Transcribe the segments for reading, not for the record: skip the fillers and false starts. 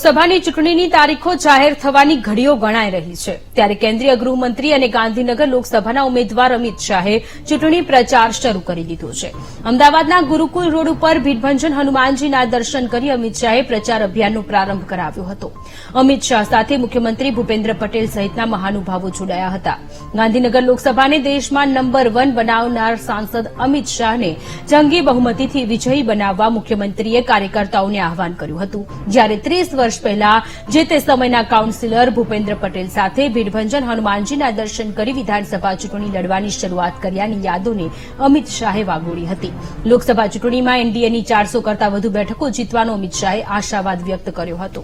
લોકસભાની ચૂંટણીની તારીખો જાહેર થવાની ઘડીઓ ગણાઈ રહી છે ત્યારે કેન્દ્રીય ગૃહમંત્રી અને ગાંધીનગર લોકસભાના ઉમેદવાર અમિત શાહે ચૂંટણી પ્રચાર શરૂ કરી દીધો છે। અમદાવાદના ગુરુકુલ રોડ ઉપર ભીડભંજન હનુમાનજીના દર્શન કરી અમિત શાહે પ્રચાર અભિયાનનો પ્રારંભ કરાવ્યો હતો। અમિત શાહ સાથે મુખ્યમંત્રી ભૂપેન્દ્ર પટેલ સહિતના મહાનુભાવો જોડાયા હતા। ગાંધીનગર લોકસભાને દેશમાં નંબર 1 બનાવનાર સાંસદ અમિત શાહને જંગી બહુમતીથી વિજયી બનાવવા મુખ્યમંત્રીએ કાર્યકર્તાઓને આહવાન કર્યું હતું। જ્યારે 30 વર્ષ પહેલા જે તે સમયના કાઉન્સિલર ભૂપેન્દ્ર પટેલ સાથે ભીડભંજન હનુમાનજીના દર્શન કરી વિધાનસભા ચૂંટણી લડવાની શરૂઆત કર્યાની યાદોને અમિત શાહે વાગોળી હતી। લોકસભા ચૂંટણીમાં એનડીએની 400 કરતાં વધુ બેઠકો જીતવાનો અમિત શાહે આશાવાદ વ્યક્ત કર્યો હતો।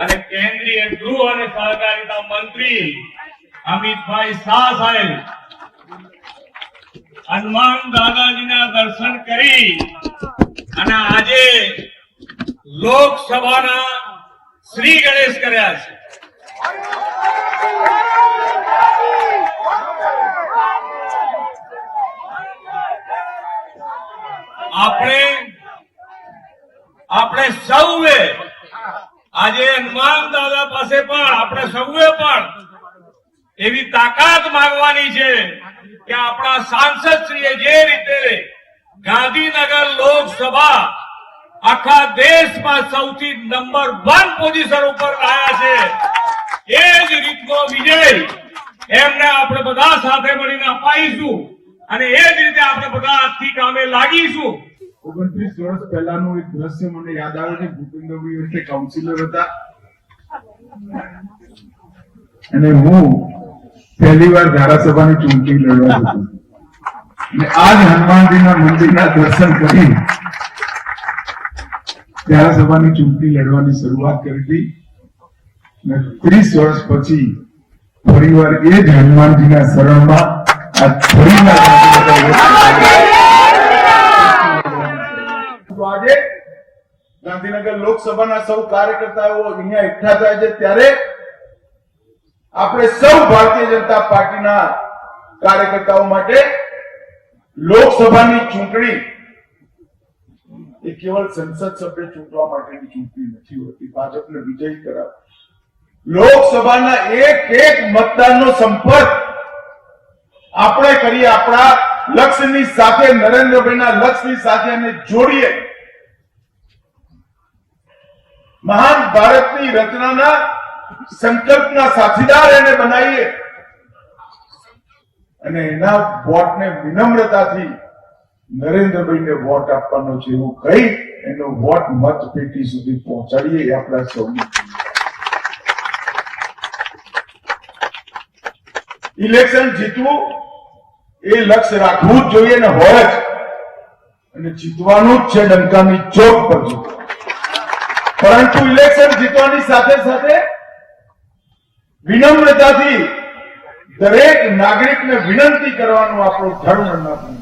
અને કેન્દ્રીય ગૃહ અને સહકારિતા મંત્રી અમિતભાઈ શાહ સાહેબ હનુમાન દાદાજીના દર્શન કરી અને આજે લોકસભાના શ્રી ગણેશ કર્યા છે। આપણે સૌએ આજે હનુમાન દાદા પાસે પણ આપણે સૌએ પણ એવી તાકાત માંગવાની છે કે આપણા સાંસદશ્રીએ જે રીતે ગાંધીનગર લોકસભા આખા દેશમાં સૌથી નંબર 1 પોઝિશન ઉપર લાયા છે એ જ રીતનો વિજય એમને આપણે બધા સાથે મળીને અપાઈશું અને એ જ રીતે આપણે બધા આજથી કામે લાગીશું। 29 વર્ષ પહેલાનું એક દ્રશ્ય મને યાદ આવે છે। ભૂપેન્દ્રભાઈ વખતે કાઉન્સિલર હતા અને હું પહેલી વાર ધારાસભાની ચૂંટણી લડવા હતો અને આજ હનુમાનજીના મંદિરના દર્શન કરી ધારાસભાની ચૂંટણી લડવાની શરૂઆત કરી હતી અને 30 વર્ષ પછી ફરીવાર એ જ હનુમાનજીના શરણમાં આ ફરીવાર આજે ગાંધીનગર લોકસભાના સૌ કાર્યકર્તાઓ અહીંયા એકઠા થાય છે ત્યારે આપણે સૌ ભારતીય જનતા પાર્ટીના કાર્યકર્તાઓ માટે લોકસભાની ચૂંટણી એ કેવળ સંસદ સભ્ય ચૂંટવા માટેની ચૂંટણી નથી હોતી, ભાજપને વિજયી કરાવ। લોકસભાના એક મતદાનનો સંપર્ક આપણે કરીએ, આપણા લક્ષ્યની સાથે, નરેન્દ્રભાઈના લક્ષ્યની સાથે અને જોડીએ। મહાન ભારતની રચનાના સંકલ્પના સાથીદાર એને બનાવીએ અને એના વોટને વિનમ્રતાથી નરેન્દ્રભાઈને વોટ આપવાનો છે એવું કહી એનો વોટ મતપેટી સુધી પહોંચાડીએ એ આપણા સૌની ઇલેક્શન જીતવું એ લક્ષ્ય રાખવું જ જોઈએ ને હોય જ અને જીતવાનું જ છે ડંકાની ચોક પર જીતવું। પરંતુ ઇલેક્શન જીતવાની સાથે સાથે વિનમ્રતાથી દરેક નાગરિકને વિનંતી કરવાનું આપણો ધર્મ નથી।